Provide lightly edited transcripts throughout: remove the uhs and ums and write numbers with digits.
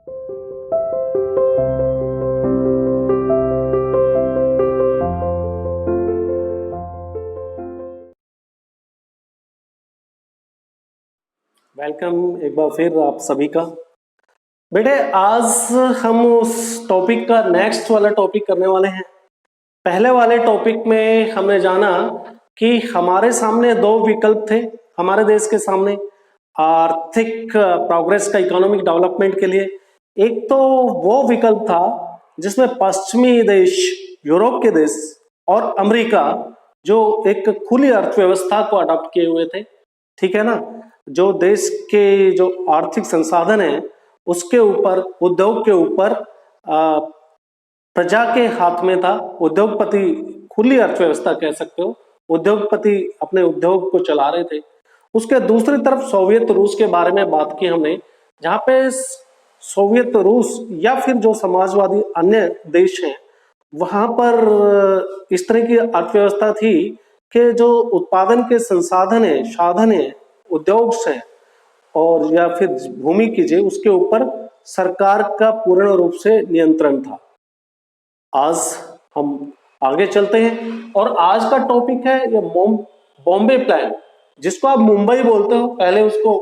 Welcome एक बार फिर आप सभी का। बेटे आज हम उस टॉपिक का नेक्स्ट वाला टॉपिक करने वाले हैं। पहले वाले टॉपिक में हमने जाना कि हमारे सामने दो विकल्प थे हमारे देश के सामने आर्थिक प्रोग्रेस का, इकोनॉमिक डेवलपमेंट के लिए। एक तो वो विकल्प था जिसमें पश्चिमी देश, यूरोप के देश और अमेरिका जो एक खुली अर्थव्यवस्था को अडॉप्ट किए हुए थे, ठीक है ना। जो देश के जो आर्थिक संसाधन है उसके ऊपर, उद्योग के ऊपर प्रजा के हाथ में था। उद्योगपति, खुली अर्थव्यवस्था कह सकते हो, उद्योगपति अपने उद्योग को चला रहे थे। उसके दूसरी तरफ सोवियत रूस के बारे में बात की हमने, जहां पे सोवियत रूस या फिर जो समाजवादी अन्य देश हैं वहां पर इस तरह की अर्थव्यवस्था थी कि जो उत्पादन के संसाधन है, साधन है, उद्योग है और या फिर भूमि कीजिए, उसके ऊपर सरकार का पूर्ण रूप से नियंत्रण था। आज हम आगे चलते हैं और आज का टॉपिक है ये बॉम्बे प्लान, जिसको आप मुंबई बोलते हो, पहले उसको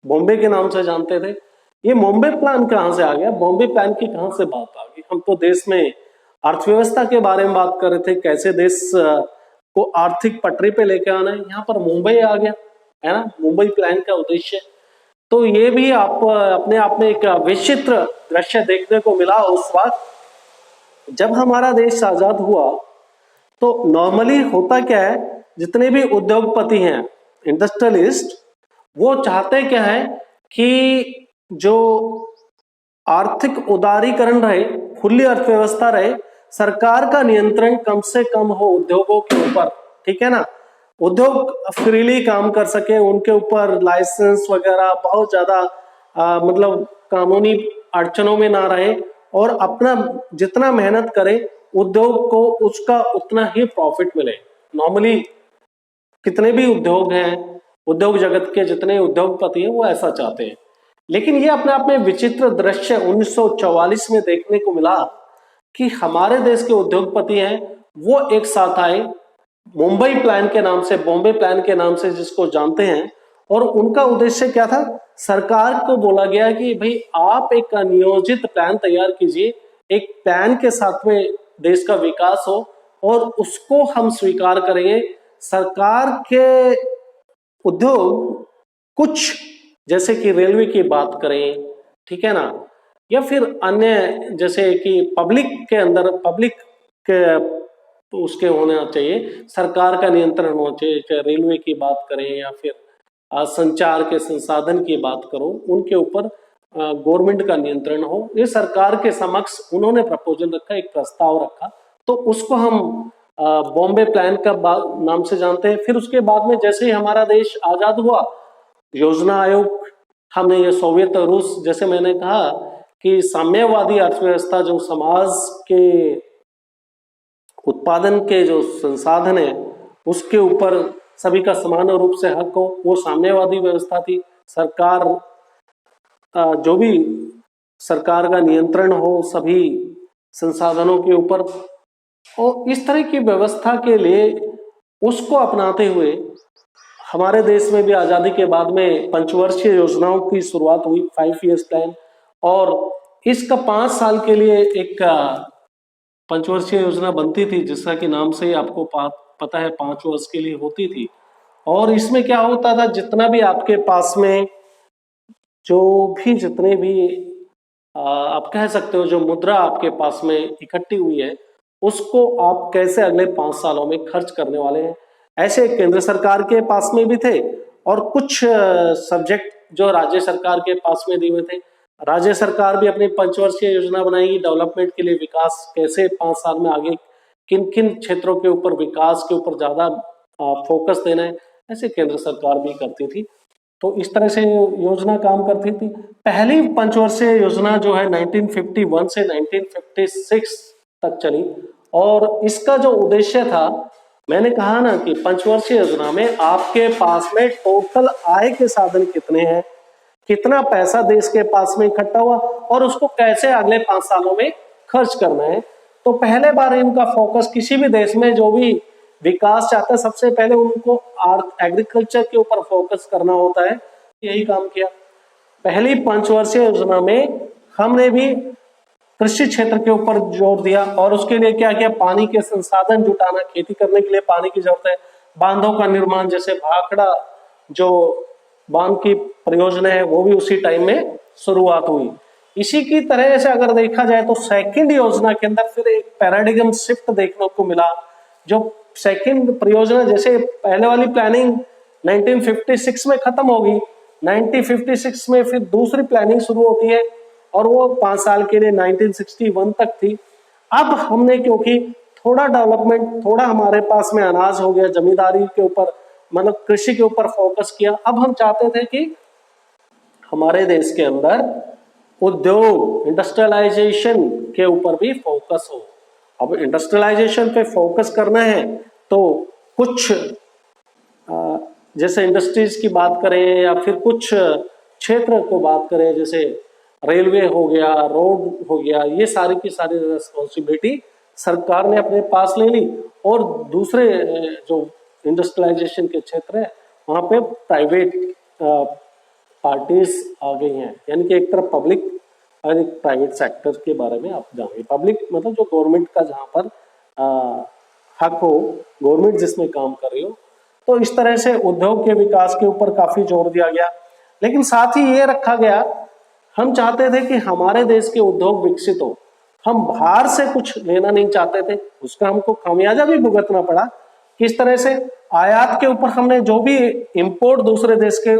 बॉम्बे के नाम से जानते थे। ये बॉम्बे प्लान कहां से आ गया, बॉम्बे प्लान की कहां से बात आ गई? हम तो देश में अर्थव्यवस्था के बारे में बात कर रहे थे, कैसे देश को आर्थिक पटरी पे लेके आना है, यहाँ पर मुंबई आ गया है ना, मुंबई प्लान का उद्देश्य। तो ये भी आप अपने आप में एक विचित्र दृश्य देखने को मिला उस वक्त जब हमारा देश आजाद हुआ। तो नॉर्मली होता क्या है, जितने भी उद्योगपति हैं, इंडस्ट्रियलिस्ट, वो चाहते क्या है कि जो आर्थिक उदारीकरण रहे, खुली अर्थव्यवस्था रहे, सरकार का नियंत्रण कम से कम हो उद्योगों के ऊपर, ठीक है ना। उद्योग फ्रीली काम कर सके, उनके ऊपर लाइसेंस वगैरह बहुत ज्यादा मतलब कानूनी अड़चनों में ना रहे और अपना जितना मेहनत करे उद्योग को उसका उतना ही प्रॉफिट मिले। नॉर्मली कितने भी उद्योग हैं, उद्योग जगत के जितने उद्योगपति हैं वो ऐसा चाहते हैं। लेकिन ये अपने आप में विचित्र दृश्य 1944 में देखने को मिला कि हमारे देश के उद्योगपति हैं वो एक साथ आए मुंबई प्लान के नाम से, बॉम्बे प्लान के नाम से जिसको जानते हैं, और उनका उद्देश्य क्या था? सरकार को बोला गया कि भाई आप एक नियोजित प्लान तैयार कीजिए, एक प्लान के साथ में देश का विकास हो और उसको हम स्वीकार करेंगे। सरकार के उद्योग कुछ, जैसे कि रेलवे की बात करें, ठीक है ना, या फिर अन्य जैसे कि पब्लिक के अंदर, पब्लिक के तो उसके होना चाहिए, सरकार का नियंत्रण होना चाहिए। चाहे रेलवे की बात करें या फिर संचार के संसाधन की बात करो, उनके ऊपर गवर्नमेंट का नियंत्रण हो। ये सरकार के समक्ष उन्होंने प्रपोजल रखा, एक प्रस्ताव रखा, तो उसको हम बॉम्बे प्लान का नाम से जानते हैं। फिर उसके बाद में जैसे ही हमारा देश आजाद हुआ, योजना आयोग, हमने ये सोवियत रूस, जैसे मैंने कहा कि साम्यवादी अर्थव्यवस्था, जो समाज के उत्पादन के जो संसाधन है उसके ऊपर सभी का समान रूप से हक हो, वो साम्यवादी व्यवस्था थी। सरकार जो भी सरकार का नियंत्रण हो सभी संसाधनों के ऊपर, और इस तरह की व्यवस्था के लिए उसको अपनाते हुए हमारे देश में भी आजादी के बाद में पंचवर्षीय योजनाओं की शुरुआत हुई, 5 ईयर्स प्लान, और इसका 5 साल के लिए एक पंचवर्षीय योजना बनती थी, जिसका कि नाम से ही आपको पता है 5 वर्ष के लिए होती थी। और इसमें क्या होता था, जितना भी आपके पास में जो भी जितने भी आप कह सकते हो जो मुद्रा आपके पास में इकट्ठी हुई है, उसको आप कैसे अगले 5 सालों में खर्च करने वाले हैं, ऐसे केंद्र सरकार के पास में भी थे और कुछ सब्जेक्ट जो राज्य सरकार के पास में दिए हुए थे। राज्य सरकार भी अपनी पंचवर्षीय योजना बनाएगी डेवलपमेंट के लिए, विकास कैसे 5 साल में आगे किन किन क्षेत्रों के ऊपर, विकास के ऊपर ज्यादा फोकस देना है, ऐसे केंद्र सरकार भी करती थी। तो इस तरह से योजना काम करती थी। पहली पंचवर्षीय योजना जो है 1951 से 1956 तक चली, और इसका जो उद्देश्य था, मैंने कहा ना कि पंचवर्षीय योजना में आपके पास में टोटल आय के साधन कितने हैं, कितना पैसा देश के पास में इकट्ठा हुआ और उसको कैसे अगले 5 सालों में खर्च करना है। तो पहले बार इनका फोकस, किसी भी देश में जो भी विकास चाहता है, सबसे पहले उनको एग्रीकल्चर के ऊपर फोकस करना होता है। यही काम किया। पहली पंचवर्षीय योजना में हमने भी कृषि क्षेत्र के ऊपर जोर दिया और उसके लिए क्या किया, पानी के संसाधन जुटाना, खेती करने के लिए पानी की जरूरत है, बांधों का निर्माण, जैसे भाखड़ा जो बांध की परियोजना है वो भी उसी टाइम में शुरुआत हुई। इसी की तरह से अगर देखा जाए तो सेकंड योजना के अंदर फिर एक पैराडिगम शिफ्ट देखने को मिला। जो सेकंड परियोजना, जैसे पहले वाली प्लानिंग 1956 में खत्म होगी, 1956 में फिर दूसरी प्लानिंग शुरू होती है और वो 5 साल के लिए 1961 तक थी। अब हमने क्योंकि थोड़ा डेवलपमेंट, थोड़ा हमारे पास में अनाज हो गया, जमींदारी के ऊपर मतलब कृषि के ऊपर फोकस किया। अब हम चाहते थे कि हमारे देश के अंदर उद्योग, इंडस्ट्रियलाइजेशन के ऊपर भी फोकस हो। अब इंडस्ट्रियलाइजेशन पे फोकस करना है तो कुछ जैसे इंडस्ट्रीज की बात करें या फिर कुछ क्षेत्र को बात करें, जैसे रेलवे हो गया, रोड हो गया, ये सारी की सारी रिस्पॉन्सिबिलिटी सरकार ने अपने पास ले ली और दूसरे जो इंडस्ट्रियलाइजेशन के क्षेत्र है वहां पे प्राइवेट पार्टीज आ गई हैं। यानी कि एक तरफ पब्लिक और एक प्राइवेट सेक्टर के बारे में आप जानेंगे। पब्लिक मतलब जो गवर्नमेंट का जहां पर हक हो, गवर्नमेंट जिसमें काम कर रही हो। तो इस तरह से उद्योग के विकास के ऊपर काफी जोर दिया गया, लेकिन साथ ही ये रखा गया, हम चाहते थे कि हमारे देश के उद्योग विकसित हो। हम बाहर से कुछ लेना नहीं चाहते थे, उसका हमको खामियाजा भी भुगतना पड़ा। किस तरह से, आयात के ऊपर हमने जो भी इंपोर्ट दूसरे देश के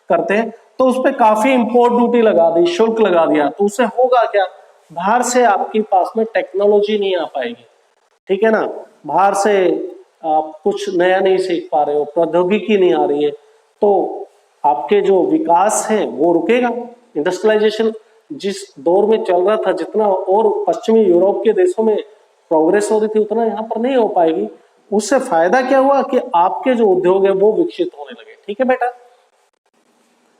करते हैं तो उस पर काफी इंपोर्ट ड्यूटी लगा दी, शुल्क लगा दिया। तो उससे होगा क्या, बाहर से आपके पास में टेक्नोलॉजी नहीं आ पाएगी, ठीक है ना। बाहर से आप कुछ नया नहीं सीख पा रहे हो, प्रौद्योगिकी नहीं आ रही है, तो आपके जो विकास है वो रुकेगा। इंडस्ट्रियलाइजेशन जिस दौर में चल रहा था, जितना और पश्चिमी यूरोप के देशों में प्रोग्रेस हो रही थी, उतना यहाँ पर नहीं हो पाएगी। उससे फायदा क्या हुआ कि आपके जो उद्योग है वो विकसित होने लगे, ठीक है बेटा।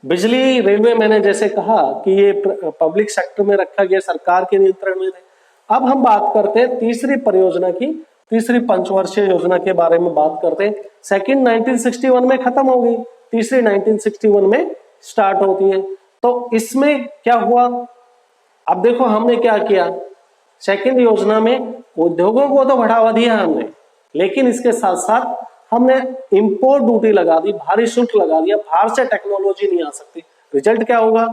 बिजली, रेलवे, मैंने जैसे कहा कि ये पब्लिक सेक्टर में रखा गया, सरकार के नियंत्रण में थे। अब हम बात करते हैं तीसरी परियोजना की, तीसरी पंचवर्षीय योजना के बारे में बात करते हैं। सेकंड 1961 में खत्म हो गई, तीसरी 1961 में स्टार्ट होती है। तो इसमें क्या हुआ, अब देखो हमने क्या किया, सेकंड योजना में उद्योगों को तो बढ़ावा दिया हमने, लेकिन इसके साथ साथ हमने इंपोर्ट ड्यूटी लगा दी, भारी शुल्क लगा दिया, बाहर से टेक्नोलॉजी नहीं आ सकती। रिजल्ट क्या होगा,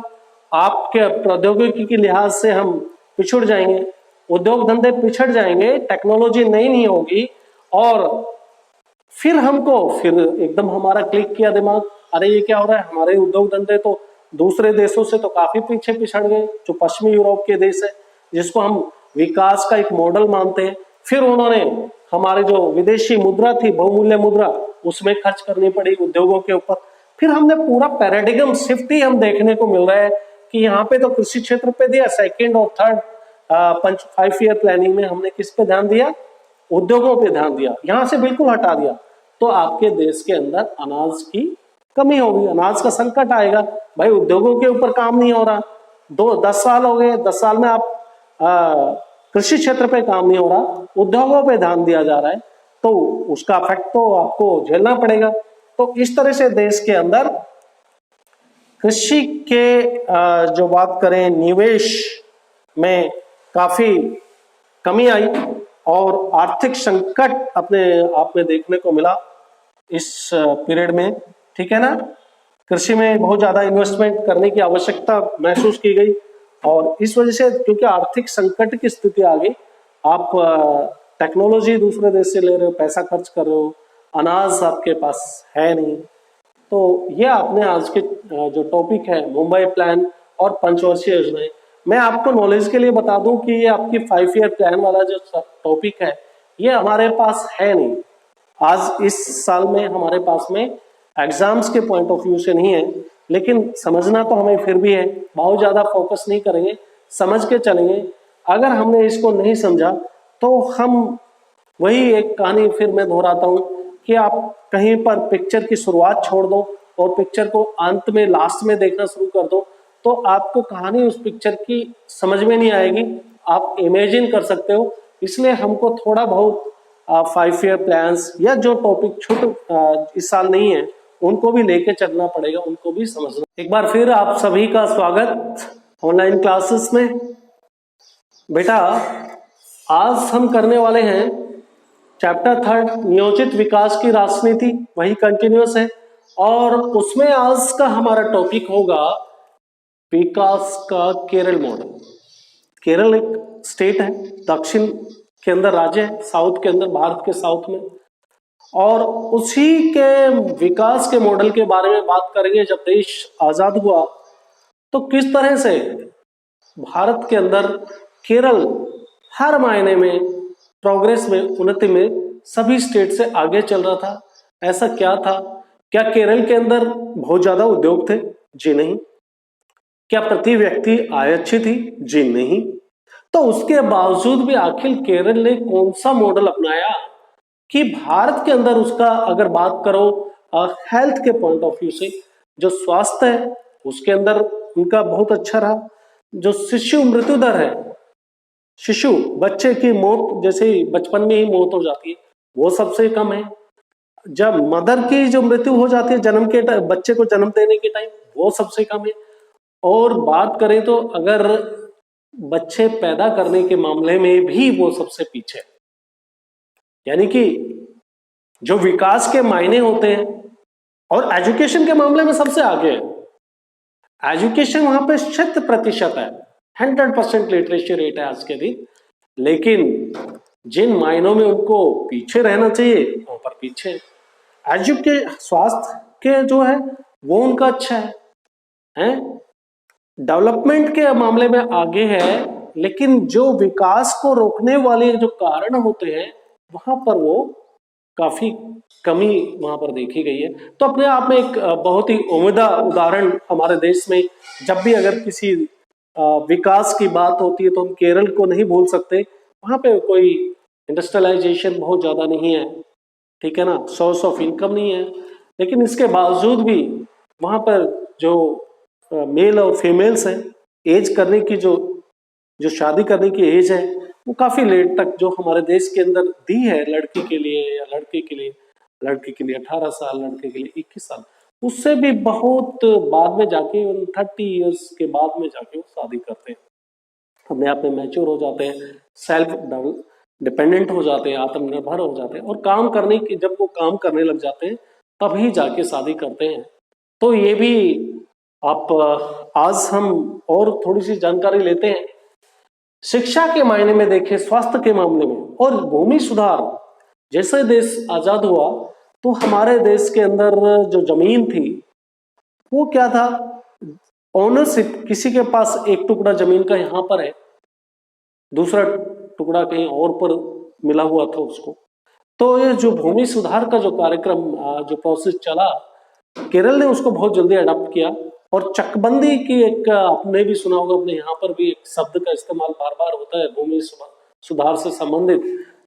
आपके प्रौद्योगिकी के लिहाज से हम पिछड़ जाएंगे, उद्योग धंधे पिछड़ जाएंगे, टेक्नोलॉजी नहीं होगी और फिर एकदम हमारा क्लिक किया दिमाग, अरे ये क्या हो रहा है, हमारे उद्योग धंधे तो दूसरे देशों से तो काफी पीछे पिछड़ गए, जो पश्चिमी यूरोप के देश है जिसको हम विकास का एक मॉडल मानते हैं। फिर उन्होंने हमारे जो विदेशी मुद्रा थी, बहुमूल्य मुद्रा, उसमें खर्च करनी पड़ी उद्योगों के ऊपर। फिर हमने पूरा पैराडिगम शिफ्ट ही हम देखने को मिल रहा है कि यहाँ पे तो कृषि क्षेत्र पे दिया, सेकेंड और थर्ड 5 ईयर प्लानिंग में हमने किस पे ध्यान दिया, उद्योगों पे ध्यान दिया, यहाँ से बिल्कुल हटा दिया। तो आपके देश के अंदर अनाज की कमी होगी, अनाज का संकट आएगा। भाई उद्योगों के ऊपर काम नहीं हो रहा, 10 साल हो गए, 10 साल में आप कृषि क्षेत्र पे काम नहीं हो रहा, उद्योगों पे ध्यान दिया जा रहा है, तो उसका इफेक्ट तो आपको झेलना पड़ेगा। तो इस तरह से देश के अंदर कृषि के जो बात करें, निवेश में काफी कमी आई और आर्थिक संकट अपने आप में देखने को मिला इस पीरियड में, ठीक है ना। कृषि में बहुत ज्यादा इन्वेस्टमेंट करने की आवश्यकता महसूस की गई और इस वजह से, क्योंकि आर्थिक संकट की स्थिति आ गई, आप टेक्नोलॉजी दूसरे देश से ले रहे हो, पैसा खर्च कर रहे हो, अनाज आपके पास है नहीं। तो ये आपने आज के जो टॉपिक है, मुंबई प्लान और पंचवर्षीय योजनाएं, मैं आपको नॉलेज के लिए बता दूं कि ये आपकी 5 ईयर प्लान वाला जो टॉपिक है ये हमारे पास है नहीं। आज इस साल में हमारे पास में एग्जाम्स के पॉइंट ऑफ व्यू से नहीं है, लेकिन समझना तो हमें फिर भी है। बहुत ज्यादा फोकस नहीं करेंगे, समझ के चलेंगे। अगर हमने इसको नहीं समझा तो हम वही एक कहानी फिर मैं दोहराता हूं कि आप कहीं पर पिक्चर की शुरुआत छोड़ दो और पिक्चर को अंत में लास्ट में देखना शुरू कर दो तो आपको कहानी उस पिक्चर की समझ में नहीं आएगी, आप इमेजिन कर सकते हो। इसलिए हमको थोड़ा बहुत 5 ईयर प्लान्स या जो टॉपिक छूट इस साल नहीं है उनको भी लेके चलना पड़ेगा, उनको भी समझना। एक बार फिर आप सभी का स्वागत ऑनलाइन क्लासेस में। बेटा आज हम करने वाले हैं चैप्टर 3 नियोजित विकास की राजनीति, वही कंटिन्यूअस है और उसमें आज का हमारा टॉपिक होगा विकास का केरल मॉडल। केरल एक स्टेट है, दक्षिण के अंदर राज्य है, साउथ के अंदर, भारत के साउथ में, और उसी के विकास के मॉडल के बारे में बात करेंगे। जब देश आजाद हुआ तो किस तरह से भारत के अंदर केरल हर मायने में प्रोग्रेस में, उन्नति में सभी स्टेट से आगे चल रहा था। ऐसा क्या था? क्या केरल के अंदर बहुत ज्यादा उद्योग थे? जी नहीं। क्या प्रति व्यक्ति आय अच्छी थी? जी नहीं। तो उसके बावजूद भी आखिर केरल ने कौन सा मॉडल अपनाया कि भारत के अंदर उसका, अगर बात करो हेल्थ के पॉइंट ऑफ व्यू से, जो स्वास्थ्य है उसके अंदर उनका बहुत अच्छा रहा। जो शिशु मृत्यु दर है, शिशु बच्चे की मौत जैसे बचपन में ही मौत हो जाती है, वो सबसे कम है। जब मदर की जो मृत्यु हो जाती है जन्म के टाइम, बच्चे को जन्म देने के टाइम, वो सबसे कम है। और बात करें तो अगर बच्चे पैदा करने के मामले में भी वो सबसे पीछे, यानी कि जो विकास के मायने होते हैं, और एजुकेशन के मामले में सबसे आगे है। एजुकेशन वहां पे 100% है, 100% लिटरेसी रेट है आज के दिन, लेकिन जिन मायनों में उनको पीछे रहना चाहिए वहां पर पीछे। स्वास्थ्य के जो है वो उनका अच्छा है, डेवलपमेंट के मामले में आगे है, लेकिन जो विकास को रोकने वाले जो कारण होते हैं वहां पर वो काफी कमी वहां पर देखी गई है। तो अपने आप में एक बहुत ही उम्दा उदाहरण हमारे देश में, जब भी अगर किसी विकास की बात होती है तो हम केरल को नहीं भूल सकते। वहां पे कोई इंडस्ट्रियलाइजेशन बहुत ज्यादा नहीं है, ठीक है ना, सोर्स ऑफ इनकम नहीं है, लेकिन इसके बावजूद भी वहां पर जो मेल और फीमेल्स हैं, एज करने की जो शादी करने की एज है वो काफी लेट तक जो हमारे देश के अंदर दी है लड़की के लिए या लड़के के लिए, लड़की के लिए 18 साल, लड़के के लिए 21 साल, उससे भी बहुत बाद में जाके 30 इयर्स के बाद में जाके वो शादी करते हैं, अपने आप में मैच्योर हो जाते हैं, सेल्फ डिपेंडेंट हो जाते हैं, आत्मनिर्भर हो जाते हैं, और काम करने की, जब वो काम करने लग जाते हैं तभी जाके शादी करते हैं। तो ये भी आप आज हम और थोड़ी सी जानकारी लेते हैं। शिक्षा के मायने में देखें, स्वास्थ्य के मामले में और भूमि सुधार, जैसे देश आजाद हुआ तो हमारे देश के अंदर जो जमीन थी वो क्या था, ओनरशिप, किसी के पास एक टुकड़ा जमीन का यहाँ पर है, दूसरा टुकड़ा कहीं और पर मिला हुआ था उसको। तो ये जो भूमि सुधार का जो कार्यक्रम, जो प्रोसेस चला, केरल ने उसको बहुत जल्दी अडॉप्ट किया। और चकबंदी की एक, आपने भी सुना होगा, अपने यहाँ पर भी एक शब्द का इस्तेमाल बार बार होता है भूमि सुधार से संबंधित।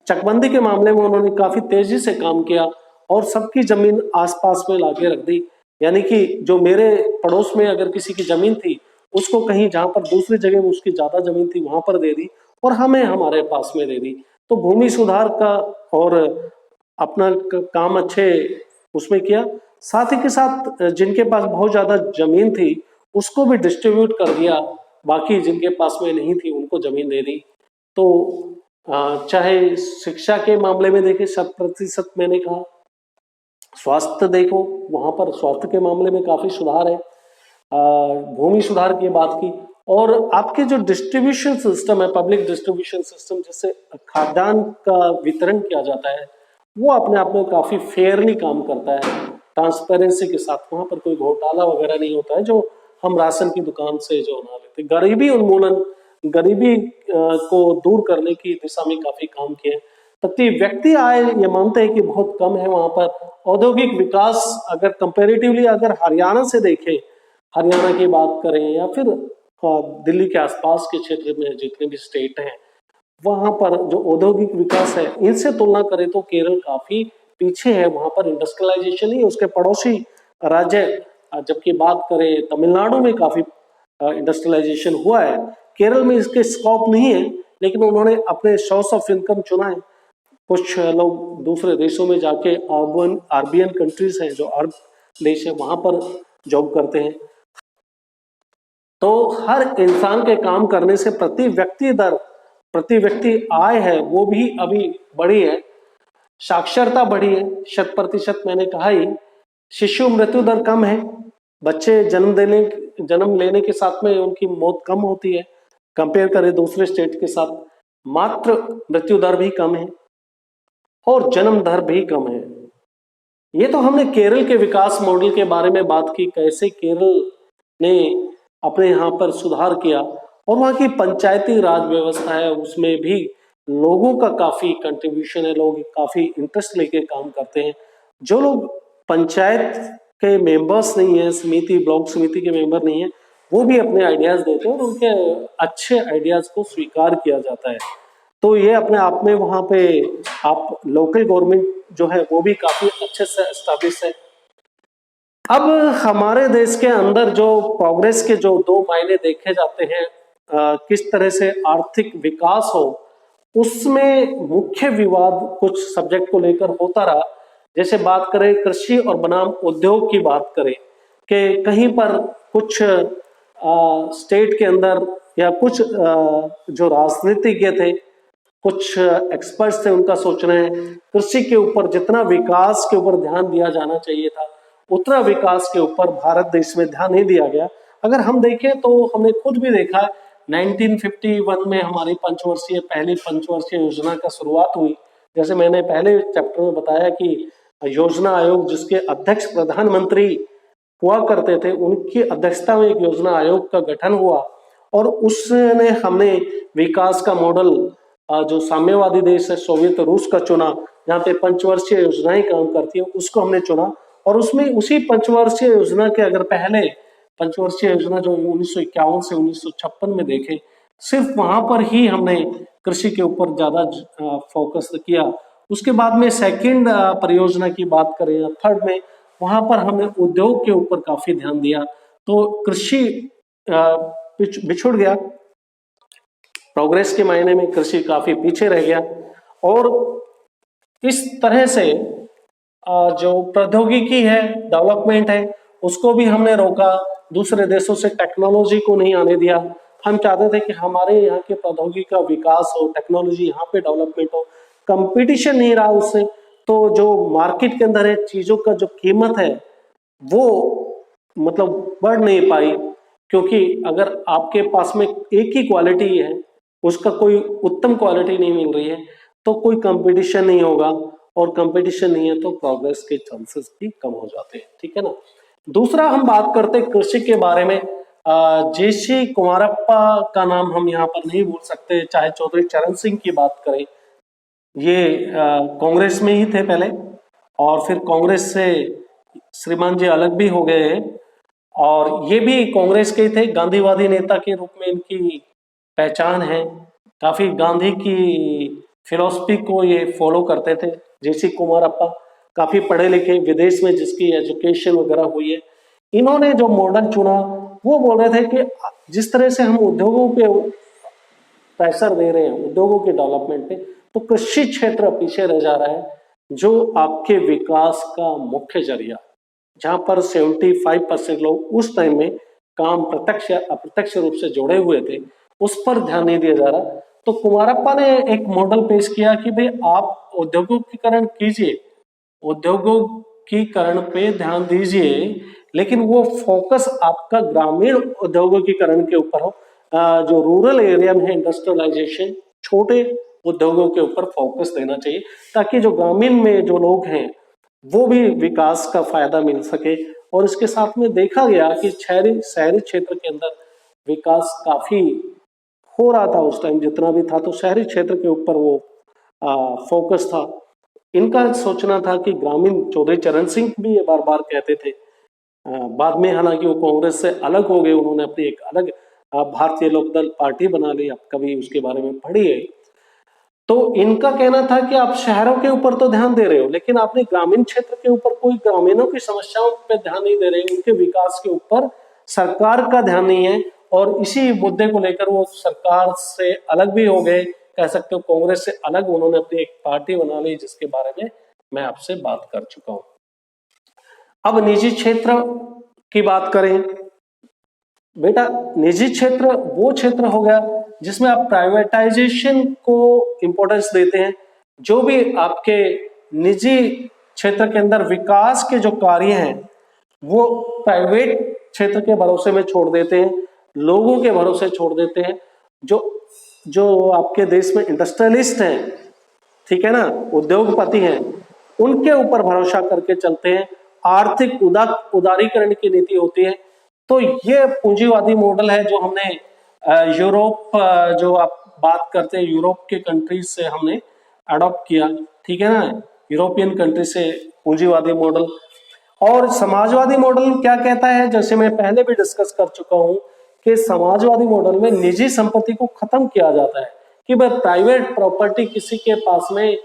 चकबंदी के मामले में उन्होंने काफी तेजी से काम किया और सबकी जमीन आसपास में लाके रख दी, यानी कि जो मेरे पड़ोस में अगर किसी की जमीन थी उसको कहीं जहां पर दूसरी जगह उसकी ज्यादा जमीन थी वहां पर दे दी और हमें हमारे पास में दे दी। तो भूमि सुधार का और अपना काम अच्छे उसमें किया। साथ ही के साथ जिनके पास बहुत ज्यादा जमीन थी उसको भी डिस्ट्रीब्यूट कर दिया, बाकी जिनके पास में नहीं थी उनको जमीन दे दी। तो चाहे शिक्षा के मामले में देखें 100% मैंने कहा, स्वास्थ्य देखो वहां पर स्वास्थ्य के मामले में काफी सुधार है, भूमि सुधार की बात की, और आपके जो डिस्ट्रीब्यूशन सिस्टम है, पब्लिक डिस्ट्रीब्यूशन सिस्टम, जिससे खाद्यान्न का वितरण किया जाता है, वो अपने आप में काफी फेयरली काम करता है, ट्रांसपेरेंसी के साथ। वहां पर कोई घोटाला वगैरह नहीं होता है जो हम राशन की दुकान से जो अनाज लेते। गरीबी उन्मूलन, गरीबी को दूर करने की दिशा में काफी काम किए। प्रति व्यक्ति आय ये मानते हैं कि बहुत कम है वहां पर। औद्योगिक विकास अगर कंपेरेटिवली अगर हरियाणा से देखें, हरियाणा की बात करें या फिर दिल्ली के आसपास के क्षेत्र में जितने भी स्टेट हैं वहां पर जो औद्योगिक विकास है इनसे तुलना करें तो केरल काफी पीछे है। वहां पर इंडस्ट्रियलाइजेशन ही उसके पड़ोसी राज्य जबकि बात करें तमिलनाडु में काफी इंडस्ट्रियलाइजेशन हुआ है। केरल में इसके स्कोप नहीं है, लेकिन उन्होंने अपने सोर्स ऑफ इनकम चुना है। कुछ लोग दूसरे देशों में जाके अर्बन आरबीएन कंट्रीज हैं जो अर्ब देश है वहां पर जॉब करते हैं। तो हर इंसान के काम करने से प्रति व्यक्ति आय है वो भी अभी बढ़ी है। साक्षरता बढ़ी है 100%, मैंने कहा ही। शिशु मृत्यु दर कम है, बच्चे जन्म लेने के साथ में उनकी मौत कम होती है कंपेयर करें दूसरे स्टेट के साथ। मात्र मृत्यु दर भी कम है और जन्म दर भी कम है। ये तो हमने केरल के विकास मॉडल के बारे में बात की, कैसे केरल ने अपने यहाँ पर सुधार किया, और वहाँ की पंचायती राज व्यवस्था है उसमें भी लोगों का काफी कंट्रीब्यूशन है, लोग काफी इंटरेस्ट लेके काम करते हैं। जो लोग पंचायत के मेंबर्स नहीं है, समिति ब्लॉक समिति के मेंबर नहीं है, वो भी अपने आइडियाज देते हैं और उनके अच्छे आइडियाज को स्वीकार किया जाता है। तो ये अपने आप में वहां पे आप लोकल गवर्नमेंट जो है वो भी काफी अच्छे से एस्टैब्लिश है। अब हमारे देश के अंदर जो प्रोग्रेस के जो दो मायने देखे जाते हैं, किस तरह से आर्थिक विकास हो, उसमें मुख्य विवाद कुछ सब्जेक्ट को लेकर होता रहा। जैसे बात करें कृषि और बनाम उद्योग की बात करें कि कहीं पर कुछ स्टेट के अंदर या कुछ जो राजनीतिज्ञ थे, कुछ एक्सपर्ट्स थे, उनका सोचना है कृषि के ऊपर जितना विकास के ऊपर ध्यान दिया जाना चाहिए था उतना विकास के ऊपर भारत देश में ध्यान नहीं दिया गया। अगर हम देखें तो हमने खुद भी देखा 1951 में हमारी पहली पंचवर्षीय योजना का शुरुआत हुई। जैसे मैंने पहले चैप्टर में बताया कि योजना आयोग जिसके अध्यक्ष प्रधानमंत्री हुआ करते थे, उनकी अध्यक्षता में एक योजना आयोग का गठन हुआ और उसने हमने विकास का मॉडल जो साम्यवादी देश है सोवियत रूस का चुना, जहाँ पे पंचवर्षीय योजनाएं काम करती है, उसको हमने चुना। और उसमें उसी पंचवर्षीय योजना के अगर पहले पंचवर्षीय योजना जो 1951 से 1956 में देखे, सिर्फ वहां पर ही हमने कृषि के ऊपर ज्यादा फोकस किया। उसके बाद में सेकंड परियोजना की बात करें या थर्ड में, वहां पर हमने उद्योग के ऊपर काफी ध्यान दिया। तो कृषि बिछुड़ गया, प्रोग्रेस के मायने में कृषि काफी पीछे रह गया। और इस तरह से जो प्रौद्योगिकी है, डेवलपमेंट है, उसको भी हमने रोका। दूसरे देशों से टेक्नोलॉजी को नहीं आने दिया। हम चाहते थे कि हमारे यहाँ के प्रौद्योगिकी का विकास हो, टेक्नोलॉजी यहाँ पे डेवलपमेंट हो, कंपटीशन नहीं रहा उससे। तो जो मार्केट के अंदर है चीजों का जो कीमत है वो मतलब बढ़ नहीं पाई, क्योंकि अगर आपके पास में एक ही क्वालिटी है, उसका कोई उत्तम क्वालिटी नहीं मिल रही है, तो कोई कंपटीशन नहीं होगा, और कंपटीशन नहीं है तो प्रोग्रेस के चांसेस भी कम हो जाते हैं। ठीक है ना। दूसरा हम बात करते हैं कृषि के बारे में। जेसी कुमारप्पा का नाम हम यहाँ पर नहीं भूल सकते, चाहे चौधरी चरण सिंह की बात करें, ये कांग्रेस में ही थे पहले, और फिर कांग्रेस से श्रीमान जी अलग भी हो गए हैं, और ये भी कांग्रेस के ही थे। गांधीवादी नेता के रूप में इनकी पहचान है, काफी गांधी की फिलॉसफी को ये फॉलो करते थे। जेसी कुमारप्पा काफी पढ़े लिखे, विदेश में जिसकी एजुकेशन वगैरह हुई है। इन्होंने जो मॉडल चुना वो बोल रहे थे कि जिस तरह से हम उद्योगों पे प्रेशर दे रहे हैं, उद्योगों के डेवलपमेंट पे, तो कृषि क्षेत्र पीछे रह जा रहा है, जो आपके विकास का मुख्य जरिया, जहां पर 75% लोग उस टाइम में काम प्रत्यक्ष या अप्रत्यक्ष रूप से जुड़े हुए थे, उस पर ध्यान नहीं दिया जा रहा। तो कुमारप्पा ने एक मॉडल पेश किया कि भाई आप औद्योगिकीकरण कीजिए, औद्योगिकीकरण पे ध्यान दीजिए, लेकिन वो फोकस आपका ग्रामीण औद्योगिकीकरण के ऊपर हो। जो रूरल एरिया में है इंडस्ट्रियलाइजेशन, छोटे उद्योगों के ऊपर फोकस देना चाहिए, ताकि जो ग्रामीण में जो लोग हैं वो भी विकास का फायदा मिल सके। और इसके साथ में देखा गया कि शहरी क्षेत्र के अंदर विकास काफी हो रहा था उस टाइम, जितना भी था, तो शहरी क्षेत्र के ऊपर वो फोकस था। इनका सोचना था कि ग्रामीण, चौधरी चरण सिंह भी ये बार बार कहते थे। बाद में हालांकि वो कांग्रेस से अलग हो गए, उन्होंने अपनी एक अलग भारतीय लोकदल पार्टी बना ली, आप कभी उसके बारे में पढ़िए। तो इनका कहना था कि आप शहरों के ऊपर तो ध्यान दे रहे हो, लेकिन आपने ग्रामीण क्षेत्र के ऊपर कोई ग्रामीणों की समस्याओं पे ध्यान नहीं दे रहे, उनके विकास के ऊपर सरकार का ध्यान नहीं है। और इसी मुद्दे को लेकर वो सरकार से अलग भी हो गए, कह सकते हो कांग्रेस से अलग उन्होंने अपनी एक पार्टी बना ली, जिसके बारे में मैं आपसे बात कर चुका हूं। अब निजी क्षेत्र की बात करें, बेटा निजी क्षेत्र वो क्षेत्र हो गया जिसमें आप प्राइवेटाइजेशन को इंपॉर्टेंस देते हैं। जो भी आपके निजी क्षेत्र के अंदर विकास के जो कार्य हैं वो प्राइवेट क्षेत्र के भरोसे में छोड़ देते हैं, लोगों के भरोसे छोड़ देते हैं। जो जो आपके देश में इंडस्ट्रियलिस्ट हैं, ठीक है ना, उद्योगपति हैं, उनके ऊपर भरोसा करके चलते हैं। आर्थिक उदारीकरण की नीति होती है। तो ये पूंजीवादी मॉडल है जो हमने यूरोप, जो आप बात करते हैं यूरोप के कंट्रीज से हमने अडॉप्ट किया, ठीक है ना, यूरोपियन कंट्री से पूंजीवादी मॉडल। और समाजवादी मॉडल क्या कहता है, जैसे मैं पहले भी डिस्कस कर चुका हूं कि समाजवादी मॉडल में निजी संपत्ति को खत्म किया जाता है कि भाई प्राइवेट प्रॉपर्टी किसी के पास में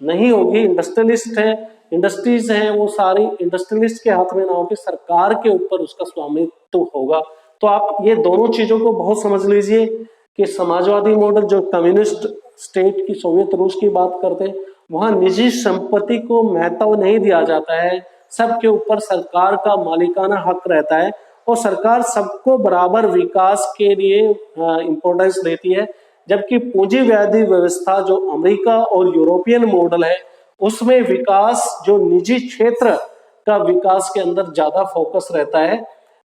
नहीं होगी। इंडस्ट्रियलिस्ट है, इंडस्ट्रीज है, वो सारी इंडस्ट्रियलिस्ट के हाथ में ना होगी, सरकार के ऊपर उसका स्वामित्व होगा। तो आप ये दोनों चीजों को बहुत समझ लीजिए कि समाजवादी मॉडल जो कम्युनिस्ट स्टेट की, सोवियत रूस की बात करते हैं, वहां निजी संपत्ति को महत्व नहीं दिया जाता है, सबके ऊपर सरकार का मालिकाना हक रहता है और सरकार सबको बराबर विकास के लिए इंपॉर्टेंस देती है। जबकि पूंजीवादी व्यवस्था जो अमेरिका और यूरोपियन मॉडल है, उसमें विकास जो निजी क्षेत्र का विकास के अंदर ज्यादा फोकस रहता है।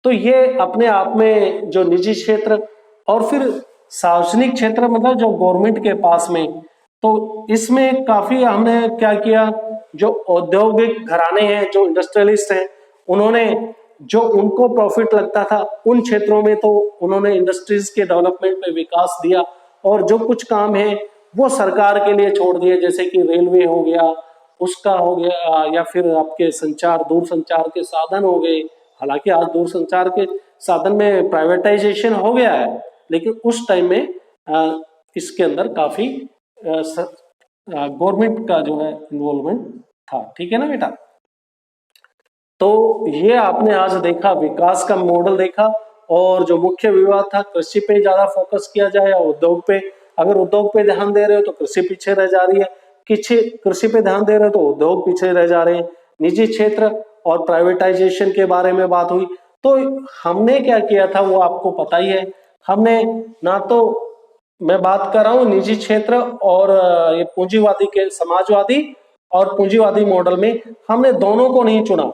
तो ये अपने आप में जो निजी क्षेत्र और फिर सार्वजनिक क्षेत्र, मतलब जो गवर्नमेंट के पास में, तो इसमें काफी हमने क्या किया, जो औद्योगिक घराने हैं, जो इंडस्ट्रियलिस्ट हैं, उन्होंने जो उनको प्रॉफिट लगता था उन क्षेत्रों में तो उन्होंने इंडस्ट्रीज के डेवलपमेंट पे विकास दिया, और जो कुछ काम है वो सरकार के लिए छोड़ दिए, जैसे कि रेलवे हो गया, उसका हो गया, या फिर आपके संचार, दूर संचार के साधन हो गए। हालांकि आज दूर संचार के साधन में प्राइवेटाइजेशन हो गया है, लेकिन उस टाइम में इसके अंदर काफी गवर्नमेंट का जो है इन्वॉल्वमेंट था, ठीक है ना बेटा। तो ये आपने आज देखा, विकास का मॉडल देखा, और जो मुख्य विवाद था कृषि पे ज्यादा फोकस किया जाए या उद्योग पे। अगर उद्योग पे ध्यान दे रहे हो तो कृषि पीछे रह जा रही है, कृषि पे ध्यान दे रहे हो तो उद्योग पीछे रह जा रहे हैं। निजी क्षेत्र और प्राइवेटाइजेशन के बारे में बात हुई। तो हमने क्या किया था वो आपको पता ही है। हमने ना तो, मैं बात कर रहा हूं निजी क्षेत्र और ये पूंजीवादी के, समाजवादी और पूंजीवादी मॉडल में हमने दोनों को नहीं चुना,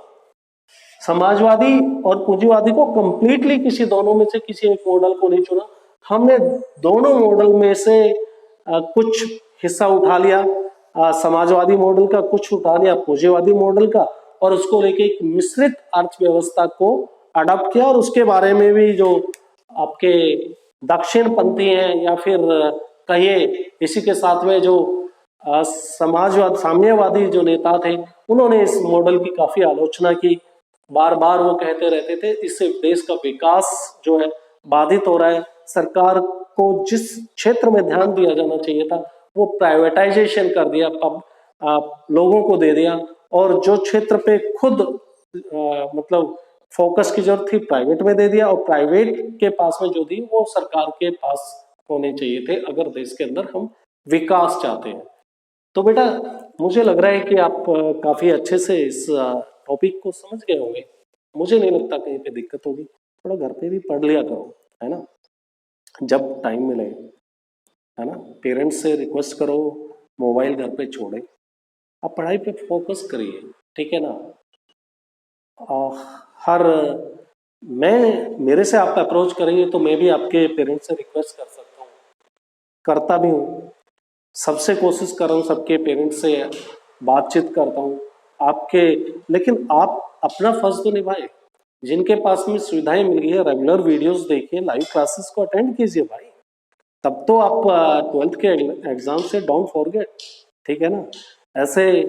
समाजवादी और पूंजीवादी को कंप्लीटली, किसी दोनों में से किसी एक मॉडल को नहीं चुना। हमने दोनों मॉडल में से कुछ हिस्सा उठा लिया, समाजवादी मॉडल का कुछ उठा लिया, पूंजीवादी मॉडल का, और उसको लेके एक मिश्रित अर्थव्यवस्था को अडॉप्ट किया। और उसके बारे में भी जो आपके दक्षिणपंथी हैं, या फिर कहिए इसी के साथ में जो समाजवाद, साम्यवादी जो नेता थे, उन्होंने इस मॉडल की काफी आलोचना की। बार बार वो कहते रहते थे इससे देश का विकास जो है बाधित हो रहा है। सरकार को जिस क्षेत्र में ध्यान दिया जाना चाहिए था वो प्राइवेटाइजेशन कर दिया, लोगों को दे दिया, और जो क्षेत्र पे खुद मतलब फोकस की जरूरत थी प्राइवेट में दे दिया, और प्राइवेट के पास में जो दी वो सरकार के पास होने चाहिए थे, अगर देश के अंदर हम विकास चाहते हैं। तो बेटा मुझे लग रहा है कि आप काफी अच्छे से इस टॉपिक को समझ गए होंगे। मुझे नहीं लगता कहीं पे दिक्कत होगी। थोड़ा घर पे भी पढ़ लिया करो, है ना, जब टाइम मिले, है ना। पेरेंट्स से रिक्वेस्ट करो मोबाइल घर पे छोड़े, आप पढ़ाई पे फोकस करिए, ठीक है ना। हर मेरे से आप अप्रोच करेंगे तो मैं भी आपके पेरेंट्स से रिक्वेस्ट कर सकता हूँ, करता भी हूँ, सबसे कोशिश कर रहा हूँ, सबके पेरेंट्स से बातचीत करता हूँ आपके। लेकिन आप अपना फर्ज तो निभाएं, जिनके पास में सुविधाएं मिल गई है रेगुलर वीडियोस देखिए, लाइव क्लासेस को अटेंड कीजिए भाई, तब तो आप 12th के एग्जाम से डोंट फॉरगेट, ठीक है ना। ऐसे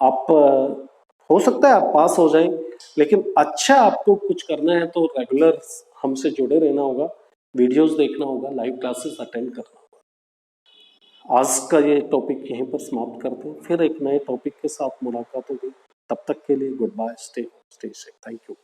आप हो सकता है आप पास हो जाएं, लेकिन अच्छा आपको कुछ करना है तो रेगुलर हमसे जुड़े रहना होगा, वीडियोस देखना होगा, लाइव क्लासेस अटेंड करना होगा। आज का ये टॉपिक यहीं पर समाप्त करते हैं, फिर एक नए टॉपिक के साथ मुलाकात होगी। तब तक के लिए good bye, stay safe, thank you.